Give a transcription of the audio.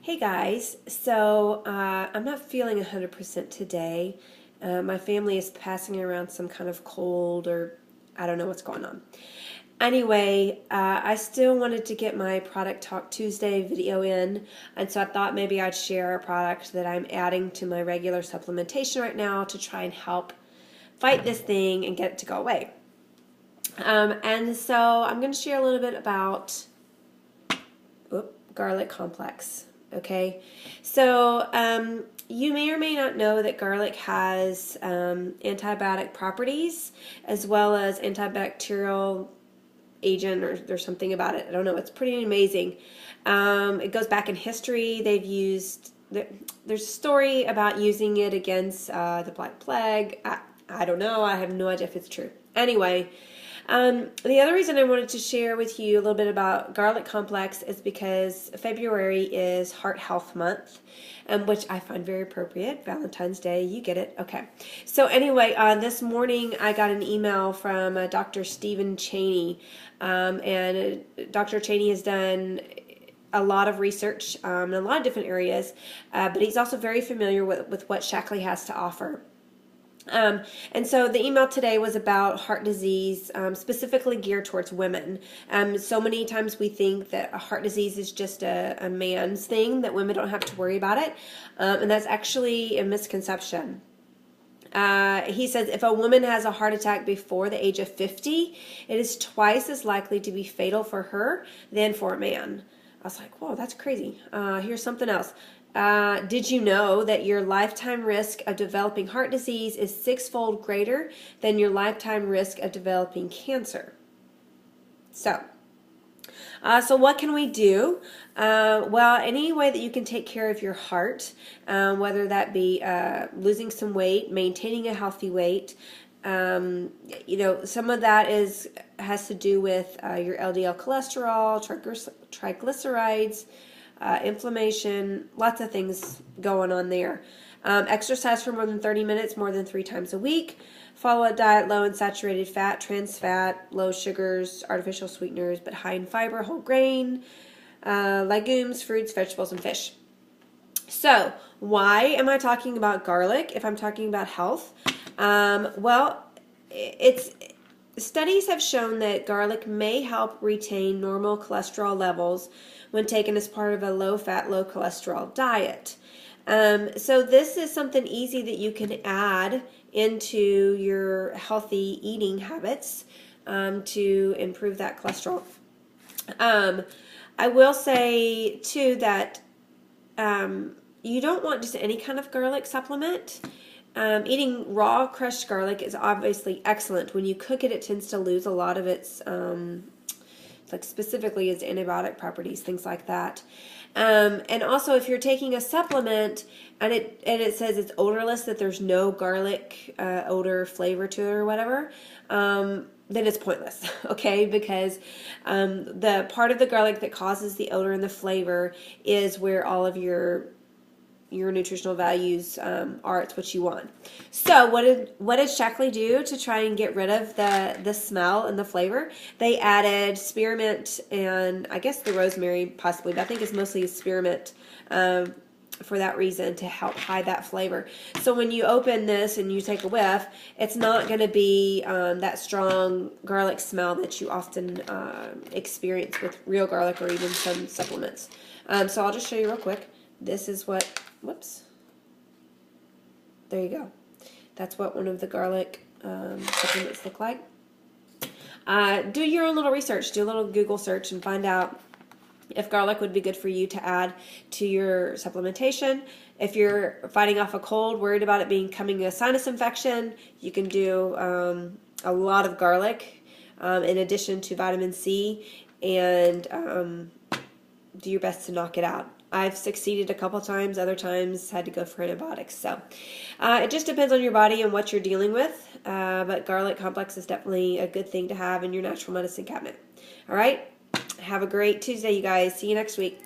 Hey guys, so I'm not feeling 100% today. My family is passing around some kind of cold or I don't know what's going on. Anyway, I still wanted to get my Product Talk Tuesday video in, and so I thought maybe I'd share a product that I'm adding to my regular supplementation right now to try and help fight this thing and get it to go away. And so I'm going to share a little bit about garlic complex. Okay, so you may or may not know that garlic has antibiotic properties as well as antibacterial agent, or there's something about it. I don't know. It's pretty amazing. It goes back in history. They've used, there's a story about using it against the Black Plague. I don't know. I have no idea if it's true. Anyway, the other reason I wanted to share with you a little bit about garlic complex is because February is Heart Health Month, which I find very appropriate. Valentine's Day, you get it. Okay. So anyway, this morning I got an email from Dr. Stephen Cheney, and Dr. Cheney has done a lot of research in a lot of different areas, but he's also very familiar with what Shaklee has to offer. And so the email today was about heart disease, specifically geared towards women. So many times we think that heart disease is just a man's thing, that women don't have to worry about it, and that's actually a misconception. He says if a woman has a heart attack before the age of 50, it is twice as likely to be fatal for her than for a man. I was like, whoa, that's crazy. Here's something else. Did you know that your lifetime risk of developing heart disease is 6-fold greater than your lifetime risk of developing cancer? So what can we do? Well, any way that you can take care of your heart, whether that be losing some weight, maintaining a healthy weight, some of that has to do with your LDL cholesterol, triglycerides, inflammation, lots of things going on there. Exercise for more than 30 minutes, more than 3 times a week. Follow a diet low in saturated fat, trans fat, low sugars, artificial sweeteners, but high in fiber, whole grain, legumes, fruits, vegetables, and fish. So, why am I talking about garlic if I'm talking about health? Studies have shown that garlic may help retain normal cholesterol levels when taken as part of a low-fat, low-cholesterol diet. So this is something easy that you can add into your healthy eating habits to improve that cholesterol. I will say, too, that you don't want just any kind of garlic supplement. Eating raw crushed garlic is obviously excellent. When you cook it, it tends to lose a lot of its, specifically its antibiotic properties, things like that. And also, if you're taking a supplement and it says it's odorless, that there's no garlic odor flavor to it or whatever, then it's pointless, okay? Because the part of the garlic that causes the odor and the flavor is where all of your nutritional values are. It's what you want. So what did Shaklee do to try and get rid of the smell and the flavor? They added spearmint and I guess the rosemary possibly, but I think it's mostly spearmint for that reason, to help hide that flavor. So when you open this and you take a whiff, it's not going to be that strong garlic smell that you often experience with real garlic or even some supplements. So I'll just show you real quick. This is what, whoops, there you go. That's what one of the garlic supplements look like. Do your own little research. Do a little Google search and find out if garlic would be good for you to add to your supplementation. If you're fighting off a cold, worried about it becoming a sinus infection, you can do a lot of garlic in addition to vitamin C, and do your best to knock it out. I've succeeded a couple times, other times had to go for antibiotics. So it just depends on your body and what you're dealing with, but garlic complex is definitely a good thing to have in your natural medicine cabinet. All right, have a great Tuesday, you guys. See you next week.